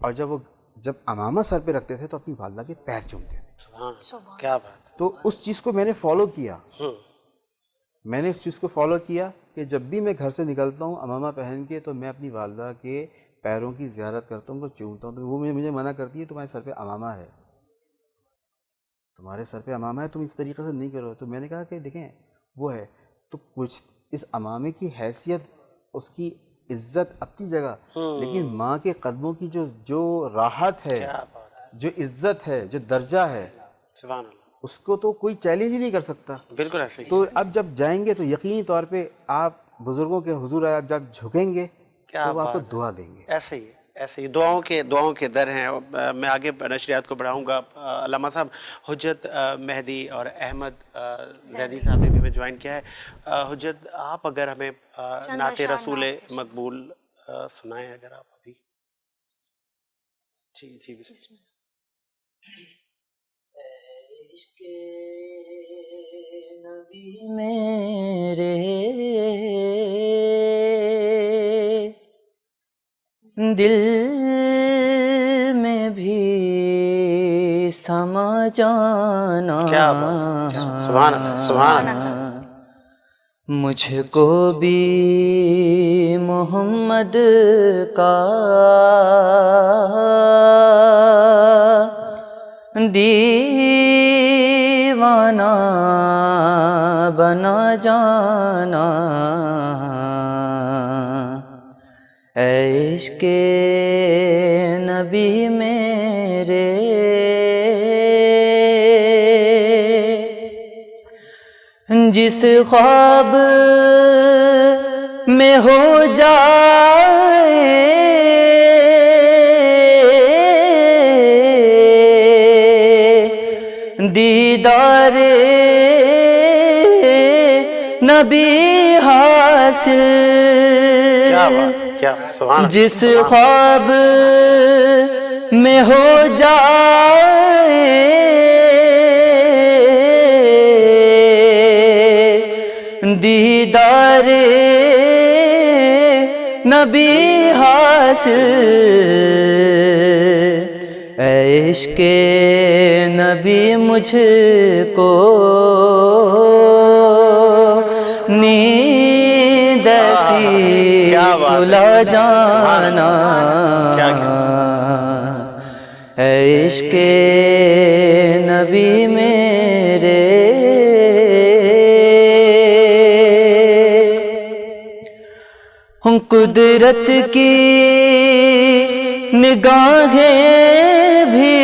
اور جب امامہ سر پہ رکھتے تھے تو اپنی والدہ کے پیر چومتے تھے. سبحان اللہ. کیا بات ہے. تو اس چیز کو میں نے فالو کیا. میں نے اس چیز کو فالو کیا کہ جب بھی میں گھر سے نکلتا ہوں امامہ پہن کے تو میں اپنی والدہ کے پیروں کی زیارت کرتا ہوں, کو چومتا ہوں. تو وہ مجھے منع کرتی ہے تمہارے سر پہ امامہ ہے, تمہارے سر پہ امامہ ہے, تم اس طریقے سے نہیں کرو. تو میں نے کہا کہ دیکھیں وہ ہے تو کچھ اس امامے کی حیثیت, اس کی عزت اپنی جگہ, لیکن ماں کے قدموں کی جو راحت ہے, جو عزت ہے, جو درجہ ہے, سبحان اللہ, اس کو تو کوئی چیلنج ہی نہیں کر سکتا. بالکل ایسے ہی. تو اب جب جائیں گے تو یقینی طور پہ آپ بزرگوں کے حضور آپ جب جھکیں گے تو وہ آپ کو دعا دیں گے. ایسے ہی ایسے ہی دعاؤں کے در ہیں. میں آگے نشریات کو بڑھاؤں گا. علامہ صاحب, حجت مہدی اور احمد زیدی صاحب نے بھی ہمیں جوائن کیا ہے. حجت, آپ اگر ہمیں نعت رسول مقبول سنائیں اگر آپ ابھی. جی جی بسم اللہ. عشق نبی میرے دل میں بھی سما جانا. کیا بات ہے. سبحان اللہ, سبحان اللہ. مجھ کو بھی محمد کا دیوانہ بنا جانا. اے عشق نبی میرے جس خواب میں ہو جائے دیدار نبی حاصل. کیا بات, کیا سبحان اللہ. جس خواب میں ہو جائے دیدار نبی حاصل. اے عشق نبی مجھ کو نیند ایسی سلا جانا. اے عشق نبی میرے قدرت کی نگاہیں بھی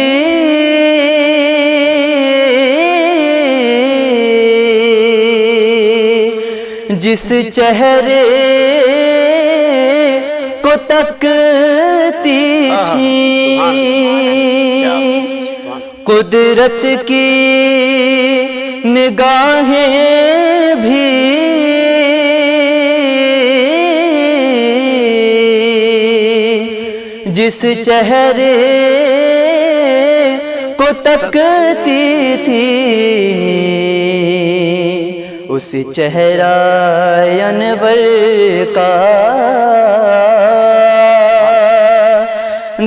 جس چہرے کو تکتی تھی قدرت کی نگاہیں بھی جس چہرے کو تکتی تھی اس چہرہ انور کا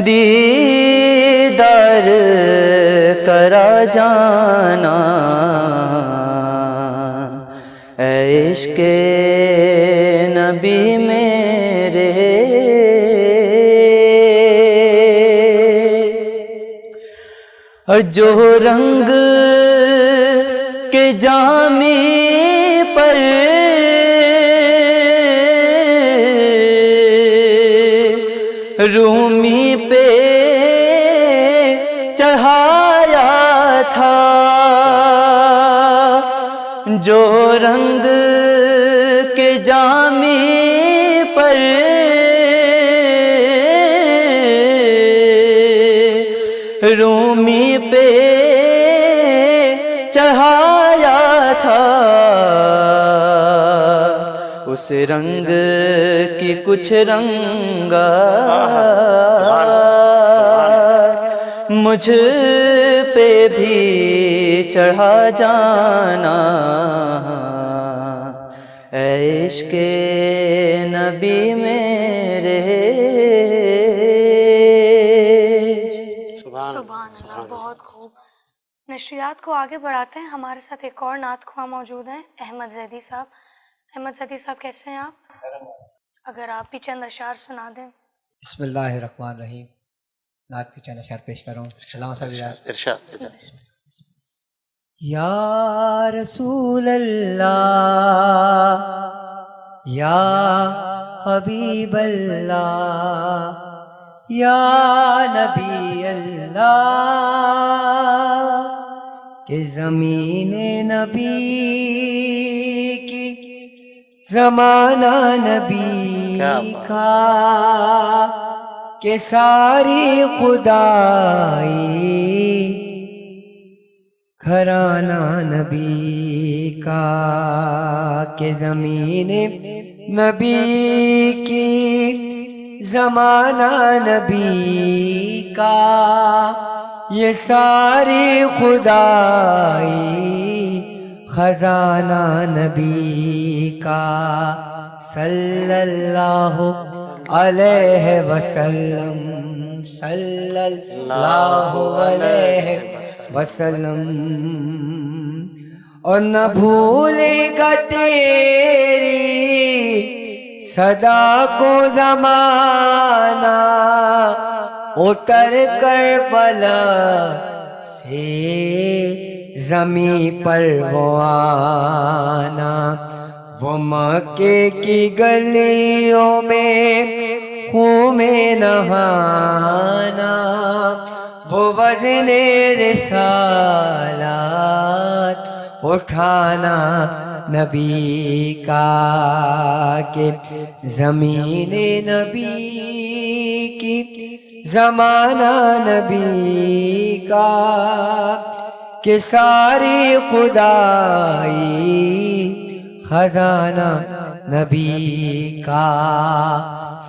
دیدار کرا جانا. اے عشق نبی میرے جو رنگ کے جامی پر رومی پہ چڑھایا تھا جو رنگ کے جامی پر رومی پہ چڑھایا تھا اس رنگ کی کچھ رنگا مجھ پہ بھی چڑھا جانا. اے عشق نبی میرے بہت خوب. نشریات کو آگے بڑھاتے ہیں. ہمارے ساتھ ایک اور نعت خواں موجود ہیں, احمد زیدی صاحب. احمد زیدی صاحب کیسے ہیں آپ؟ اگر آپ بھی چند اشعار سنا دیں. بسم اللہ الرحمن الرحیم. نعت کے چند اشعار پیش کر رہا ہوں. علامہ صاحب ارشاد. یا رسول اللہ یا حبیب اللہ یا نبی اللہ کہ زمین نبی کی زمانہ نبی کا کہ ساری خدائی گھرانہ نبی کا کہ زمین نبی کی زمانہ نبی کا یہ ساری خدائی خزانہ نبی کا صلی اللہ علیہ وسلم صلی اللہ علیہ وسلم. اور نہ بھولے گا تیری صدا کو زمانہ اتر کر بلا سے زمیں پر وہ آنا. وہ مکے کی گلیوں میں خون میں نہانا. وہ وزن رسالات اٹھانا نبی کا کہ زمین نبی کی زمانہ نبی کا کہ ساری خدائی خزانہ نبی کا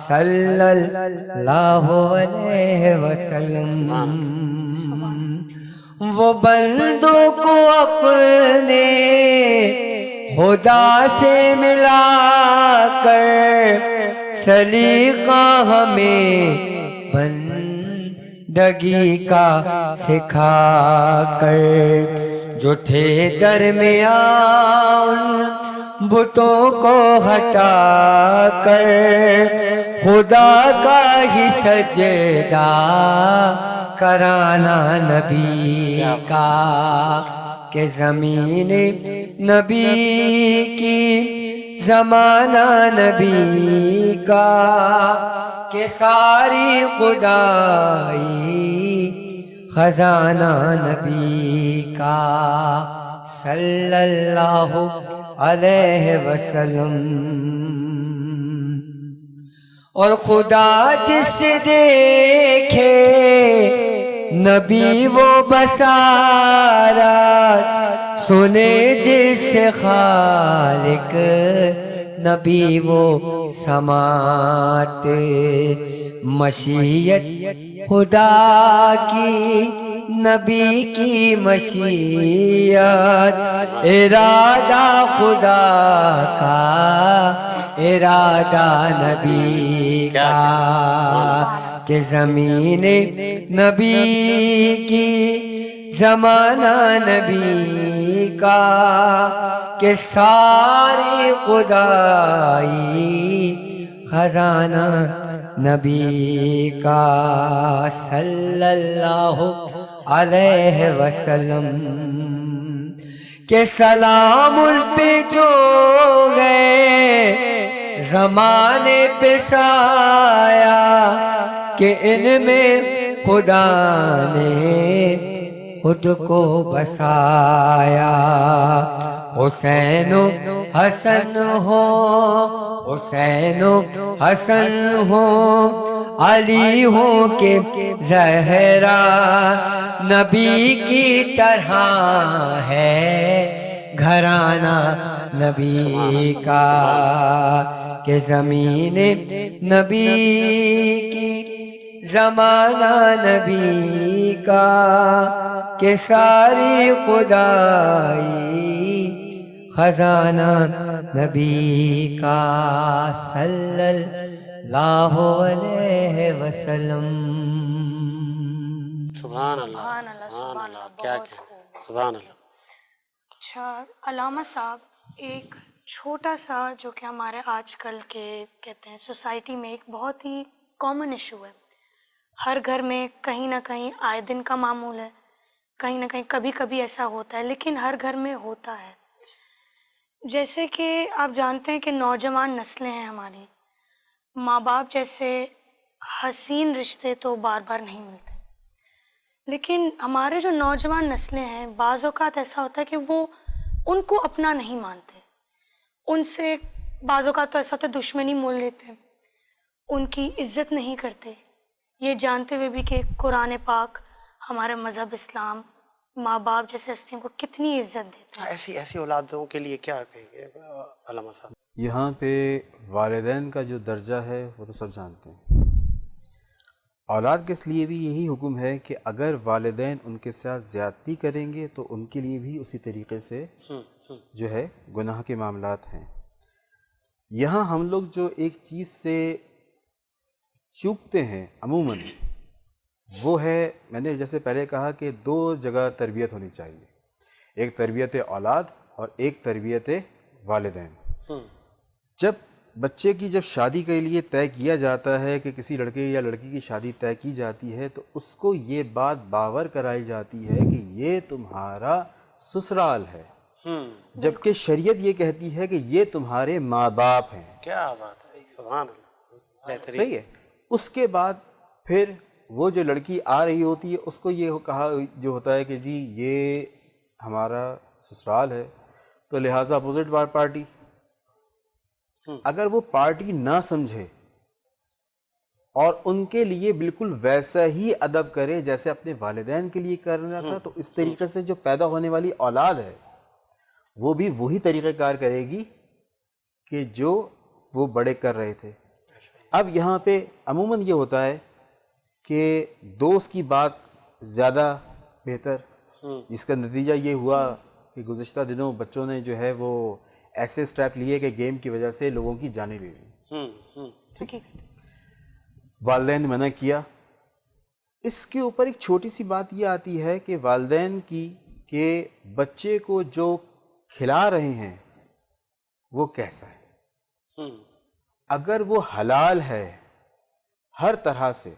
صلی اللہ علیہ وسلم. وہ بندوں کو اپنے خدا سے ملا کر سلیقہ ہمیں بندگی کا سکھا کر جو تھے درمیان بتوں کو ہٹا کر خدا کا ہی سجدہ کرانا نبی کا کہ زمین نبی کی زمانہ نبی کا کہ ساری خدائی خزانہ نبی کا صلی اللہ علیہ وسلم. اور خدا جس دیکھے نبی وہ بصارت سنے جس خالق نبی وہ سماعت. مشیت خدا کی نبی کی مشیت ارادہ خدا کا ارادہ نبی کا کہ زمین نبی کی زمانہ نبی کا کہ ساری خدائی خزانہ نبی کا صلی اللہ علیہ وسلم. کہ سلام ان پہ جو گئے زمانے پہ سایہ کہ ان میں خدا نے خود کو بسایا. حسین و حسن ہو حسین و حسن ہو علی ہو کہ زہرا نبی کی طرح ہے گھرانہ نبی کا کہ زمین نبی کی زمانہ نبی کا کہ ساری خدائی خزانہ نبی کا صلی اللہ علیہ وسلم. سبحان اللہ سبحان اللہ سبحان سبحان اللہ اللہ، کیا بہت کہیں خوب۔ سبحان اللہ اچھا علامہ صاحب، ایک چھوٹا سا جو کہ ہمارے آج کل کے کہتے ہیں سوسائٹی میں ایک بہت ہی کامن ایشو ہے، ہر گھر میں کہیں نہ کہیں آئے دن کا معمول ہے، کہیں نہ کہیں کبھی کبھی ایسا ہوتا ہے، لیکن ہر گھر میں ہوتا ہے۔ جیسے کہ آپ جانتے ہیں کہ نوجوان نسلیں ہیں ہماری، ماں باپ جیسے حسین رشتے تو بار بار نہیں ملتے، لیکن ہمارے جو نوجوان نسلیں ہیں بعض اوقات ایسا ہوتا ہے کہ وہ ان کو اپنا نہیں مانتے، ان سے بعض اوقات تو ایسا ہوتا ہے دشمنی مول لیتے ہیں، ان کی عزت نہیں کرتے، یہ جانتے ہوئے بھی کہ قرآن پاک ہمارے مذہب اسلام ماں باپ جیسے ہستیوں کو کتنی عزت دیتے ہیں۔ ایسی اولادوں کے لیے کیا کہیں گے علامہ صاحب؟ یہاں پہ والدین کا جو درجہ ہے وہ تو سب جانتے ہیں، اولاد کے لیے بھی یہی حکم ہے کہ اگر والدین ان کے ساتھ زیادتی کریں گے تو ان کے لیے بھی اسی طریقے سے جو ہے گناہ کے معاملات ہیں۔ یہاں ہم لوگ جو ایک چیز سے چوکتے ہیں عموماً وہ ہے، میں نے جیسے پہلے کہا کہ دو جگہ تربیت ہونی چاہیے، ایک تربیت اولاد اور ایک تربیت والدین۔ جب بچے کی جب شادی کے لیے طے کیا جاتا ہے کہ کسی لڑکے یا لڑکی کی شادی طے کی جاتی ہے تو اس کو یہ بات باور کرائی جاتی ہے کہ یہ تمہارا سسرال ہے، جبکہ شریعت یہ کہتی ہے کہ یہ تمہارے ماں باپ ہیں۔ کیا بات ہے، سبحان اللہ، بہترین۔ صحیح ہے۔ اس کے بعد پھر وہ جو لڑکی آ رہی ہوتی ہے اس کو یہ کہا جو ہوتا ہے کہ جی یہ ہمارا سسرال ہے، تو لہٰذا اپوزٹ پارٹی اگر وہ پارٹی نہ سمجھے اور ان کے لیے بالکل ویسا ہی ادب کرے جیسے اپنے والدین کے لیے کرنا تھا، تو اس طریقے سے جو پیدا ہونے والی اولاد ہے وہ بھی وہی طریقہ کار کرے گی کہ جو وہ بڑے کر رہے تھے۔ اب یہاں پہ عموماً یہ ہوتا ہے کہ دوست کی بات زیادہ بہتر، جس کا نتیجہ یہ ہوا کہ گزشتہ دنوں بچوں نے جو ہے وہ ایسے اسٹیپ لیے کہ گیم کی وجہ سے لوگوں کی جانیں لے لی۔ والدین نے منع کیا۔ اس کے اوپر ایک چھوٹی سی بات یہ آتی ہے کہ والدین کی کہ بچے کو جو کھلا رہے ہیں وہ کیسا ہے، اگر وہ حلال ہے ہر طرح سے۔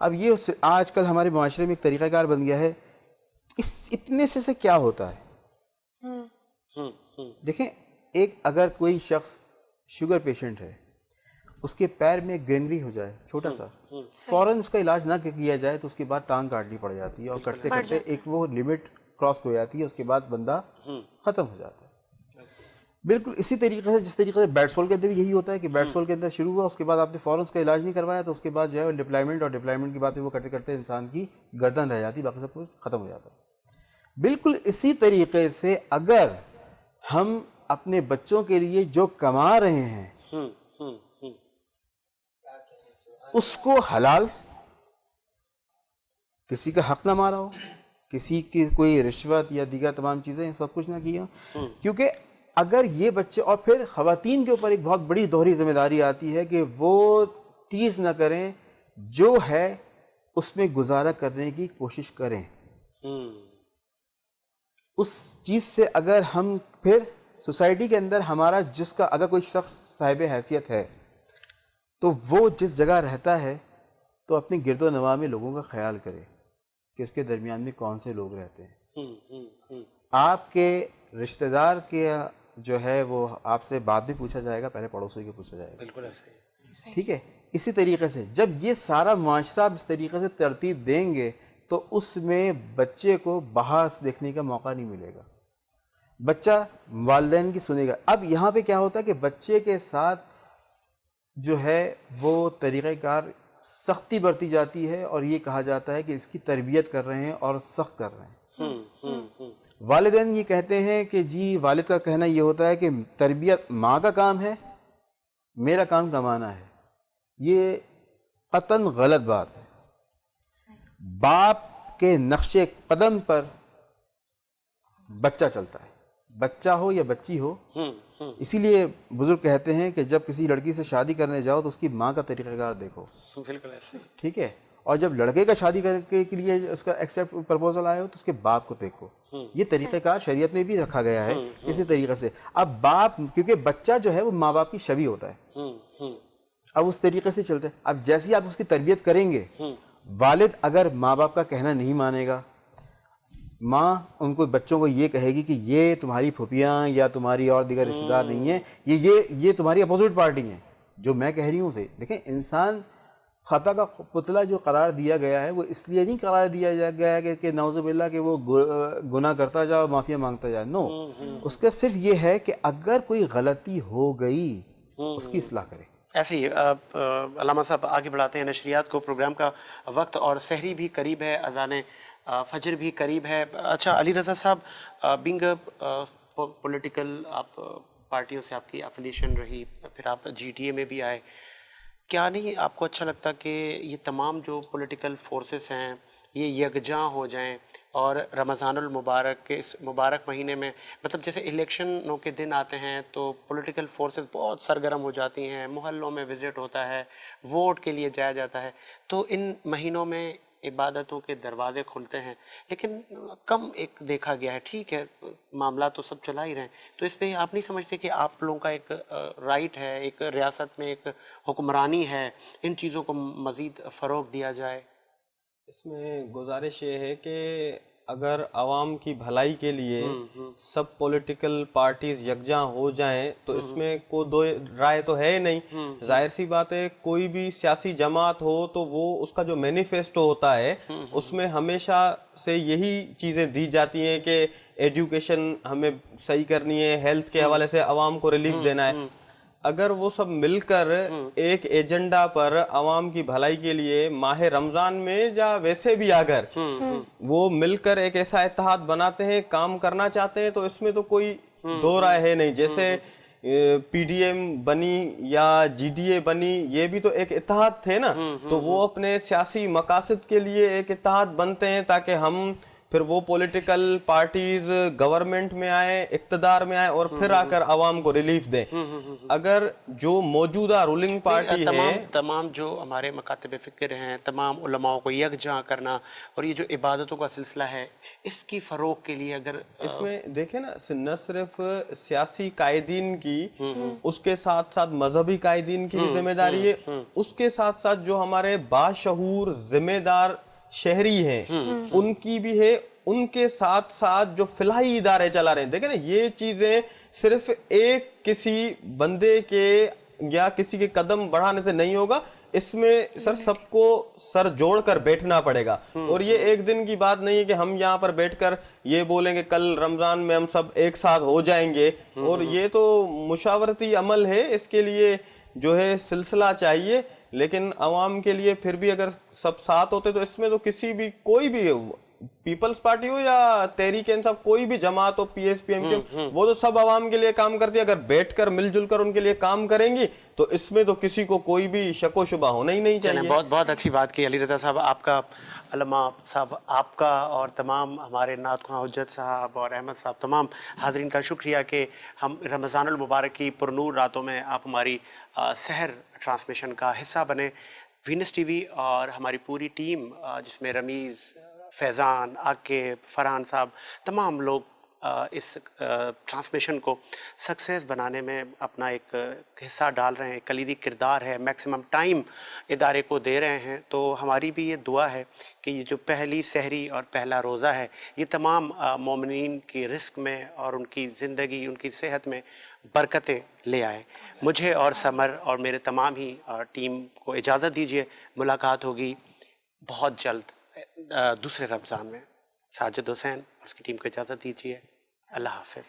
اب یہ آج کل ہمارے معاشرے میں ایک طریقہ کار بن گیا ہے، اس اتنے سے کیا ہوتا ہے۔ دیکھیں، ایک اگر کوئی شخص شوگر پیشنٹ ہے، اس کے پیر میں گرینری ہو جائے چھوٹا سا، فوراً اس کا علاج نہ کیا جائے تو اس کے بعد ٹانگ کاٹنی پڑ جاتی ہے، اور کرتے کرتے ایک وہ لمٹ کراس ہو جاتی ہے، اس کے بعد بندہ ختم ہو جاتا ہے۔ بالکل اسی طریقے سے جس طریقے سے بیٹ سول کے اندر بھی یہی ہوتا ہے کہ بیٹ سول کے اندر شروع ہوا، اس کے بعد آپ نے فوراً اس کا علاج نہیں کروایا تو اس کے بعد جو ہے ڈپلائمنٹ، اور ڈپلائمنٹ کی باتیں وہ کرتے کرتے انسان کی گردن رہ جاتی، باقی سب کچھ ختم ہو جاتا ہے۔ بالکل اسی طریقے سے اگر ہم اپنے بچوں کے لیے جو کما رہے ہیں اس کو حلال، کسی کا حق نہ مارا ہو، کسی کی کوئی رشوت یا دیگر تمام چیزیں سب کچھ نہ کیا، کیونکہ اگر یہ بچے، اور پھر خواتین کے اوپر ایک بہت بڑی دوہری ذمہ داری آتی ہے کہ وہ ٹیز نہ کریں، جو ہے اس میں گزارا کرنے کی کوشش کریں۔ اس چیز سے اگر ہم پھر سوسائٹی کے اندر ہمارا جس کا اگر کوئی شخص صاحب حیثیت ہے تو وہ جس جگہ رہتا ہے تو اپنے گرد و نواح میں لوگوں کا خیال کرے کہ اس کے درمیان میں کون سے لوگ رہتے ہیں۔ آپ کے رشتہ دار کے جو ہے وہ آپ سے بعد میں پوچھا جائے گا، پہلے پڑوسی کے پوچھا جائے گا۔ بالکل ایسے ہی، ٹھیک ہے، اسی طریقے سے جب یہ سارا معاشرہ اس طریقے سے ترتیب دیں گے تو اس میں بچے کو باہر دیکھنے کا موقع نہیں ملے گا، بچہ والدین کی سنے گا۔ اب یہاں پہ کیا ہوتا ہے کہ بچے کے ساتھ جو ہے وہ طریقہ کار سختی برتی جاتی ہے، اور یہ کہا جاتا ہے کہ اس کی تربیت کر رہے ہیں اور سخت کر رہے ہیں۔ والدین یہ کہتے ہیں کہ جی، والد کا کہنا یہ ہوتا ہے کہ تربیت ماں کا کام ہے، میرا کام کمانا ہے۔ یہ قطعاً غلط بات ہے۔ باپ کے نقش قدم پر بچہ چلتا ہے، بچہ ہو یا بچی ہو۔ اسی لیے بزرگ کہتے ہیں کہ جب کسی لڑکی سے شادی کرنے جاؤ تو اس کی ماں کا طریقہ کار دیکھو، بالکل ایسے ہی۔ ٹھیک ہے، اور جب لڑکے کا شادی کرنے کے لیے اس کا ایکسیپٹ پرپوزل آیا ہو تو اس کے باپ کو دیکھو. یہ طریقہ کار شریعت میں بھی رکھا گیا ہے اسی طریقے سے. اب باپ, کیونکہ بچہ جو ہے وہ ماں باپ کی شبیہ ہوتا ہے, اب اس طریقے سے چلتے ہیں. اب جیسی آپ اس کی تربیت کریں گے, والد اگر ماں باپ کا کہنا نہیں مانے گا, ماں ان کو بچوں کو یہ کہے گی کہ یہ تمہاری پھوپھیاں یا تمہاری اور دیگر رشتہ دار نہیں ہیں, یہ تمہاری اپوزٹ پارٹی ہیں, جو میں کہہ رہی ہوں اسے. دیکھیں, انسان خطا کا پتلا جو قرار دیا گیا ہے وہ اس لیے نہیں قرار دیا گیا ہے کہ نعوذ باللہ کہ وہ گناہ کرتا جائے اور معافیا مانگتا جائے. نو, اس کا صرف یہ ہے کہ اگر کوئی غلطی ہو گئی اس کی اصلاح کرے. ایسے ہی علامہ صاحب آگے بڑھاتے ہیں نشریات کو. پروگرام کا وقت اور سحری بھی قریب ہے, اذان فجر بھی قریب ہے. اچھا علی رضا صاحب, بینگ پولیٹیکل, آپ پارٹیوں سے آپ کی افیلیشن رہی, پھر آپ جی ٹی اے میں بھی آئے, کیا نہیں آپ کو اچھا لگتا کہ یہ تمام جو پولیٹیکل فورسز ہیں یہ یکجاں ہو جائیں اور رمضان المبارک کے اس مبارک مہینے میں, مطلب جیسے الیکشنوں کے دن آتے ہیں تو پولیٹیکل فورسز بہت سرگرم ہو جاتی ہیں, محلوں میں وزٹ ہوتا ہے, ووٹ کے لیے جایا جاتا ہے, تو ان مہینوں میں عبادتوں کے دروازے کھلتے ہیں, لیکن کم ایک دیکھا گیا ہے. ٹھیک ہے, معاملات تو سب چلا ہی رہے ہیں, تو اس پہ آپ نہیں سمجھتے کہ آپ لوگوں کا ایک رائٹ ہے, ایک ریاست میں ایک حکمرانی ہے, ان چیزوں کو مزید فروغ دیا جائے؟ اس میں گزارش یہ ہے کہ اگر عوام کی بھلائی کے لیے سب پولیٹیکل پارٹیز یکجاں ہو جائیں تو اس میں کوئی دو رائے تو ہے ہی نہیں. ظاہر سی بات ہے, کوئی بھی سیاسی جماعت ہو تو وہ اس کا جو مینیفیسٹو ہوتا ہے اس میں ہمیشہ سے یہی چیزیں دی جاتی ہیں کہ ایجوکیشن ہمیں صحیح کرنی ہے, ہیلتھ کے حوالے سے عوام کو ریلیف دینا ہے. اگر وہ سب مل کر ایک ایجنڈا پر عوام کی بھلائی کے لیے ماہ رمضان میں یا ویسے بھی اگر وہ مل کر ایک ایسا اتحاد بناتے ہیں, کام کرنا چاہتے ہیں, تو اس میں تو کوئی دو رائے ہے نہیں. جیسے پی ڈی ایم بنی یا جی ڈی اے بنی, یہ بھی تو ایک اتحاد تھے نا, تو وہ اپنے سیاسی مقاصد کے لیے ایک اتحاد بنتے ہیں تاکہ ہم پھر وہ پولیٹیکل پارٹیز گورنمنٹ میں آئیں, اقتدار میں آئیں اور پھر آ کر عوام کو ریلیف دیں. اگر جو موجودہ رولنگ پارٹی ہے, تمام جو ہمارے مکاتب فکر ہیں, تمام علماء کو یکجاں کرنا اور یہ جو عبادتوں کا سلسلہ ہے, اس کی فروغ کے لیے اگر اس میں دیکھیں نا, نہ صرف سیاسی قائدین کی, اس کے ساتھ ساتھ مذہبی قائدین کی بھی ذمہ داری ہے, اس کے ساتھ ساتھ جو ہمارے باشعور ذمہ دار شہری ہیں ان کی بھی ہے, ان کے ساتھ ساتھ جو فلاحی ادارے چلا رہے ہیں. دیکھیں نا, یہ چیزیں صرف ایک کسی بندے کے یا کسی کے قدم بڑھانے سے نہیں ہوگا, اس میں سر سب کو سر جوڑ کر بیٹھنا پڑے گا. اور یہ ایک دن کی بات نہیں ہے کہ ہم یہاں پر بیٹھ کر یہ بولیں گے کل رمضان میں ہم سب ایک ساتھ ہو جائیں گے, اور یہ تو مشاورتی عمل ہے, اس کے لیے جو ہے سلسلہ چاہیے. لیکن عوام کے لیے پھر بھی اگر سب ساتھ ہوتے تو اس میں تو کسی بھی, کوئی بھی پیپلز پارٹی ہو یا تحریک انصاف, کوئی بھی جماعت ہو, P S P M Q, وہ تو سب عوام کے لیے کام کرتی ہے. اگر بیٹھ کر مل جل کر ان کے لیے کام کریں گی تو اس میں تو کسی کو کوئی بھی شک و شبہ ہونا ہی نہیں چاہیے. بہت بہت اچھی بات کی علی رضا صاحب, آپ کا, علماء صاحب آپ کا, اور تمام ہمارے نعت خواں حجت صاحب اور احمد صاحب, تمام حاضرین کا شکریہ کہ ہم رمضان المبارک کی پرنور راتوں میں آپ ہماری سحر ٹرانسمیشن کا حصہ بنے. وینس ٹی وی اور ہماری پوری ٹیم جس میں رمیز, فیضان, عاقب, فرحان صاحب, تمام لوگ اس ٹرانسمیشن کو سکسیس بنانے میں اپنا ایک حصہ ڈال رہے ہیں, کلیدی کردار ہے, میکسیمم ٹائم ادارے کو دے رہے ہیں. تو ہماری بھی یہ دعا ہے کہ یہ جو پہلی سحری اور پہلا روزہ ہے, یہ تمام مومنین کی رزق میں اور ان کی زندگی, ان کی صحت میں برکتیں لے آئے. مجھے اور سمر اور میرے تمام ہی ٹیم کو اجازت دیجیے, ملاقات ہوگی بہت جلد دوسرے رمضان میں. ساجد حسین اور اس کی ٹیم کو اجازت دیجیے. اللہ حافظ.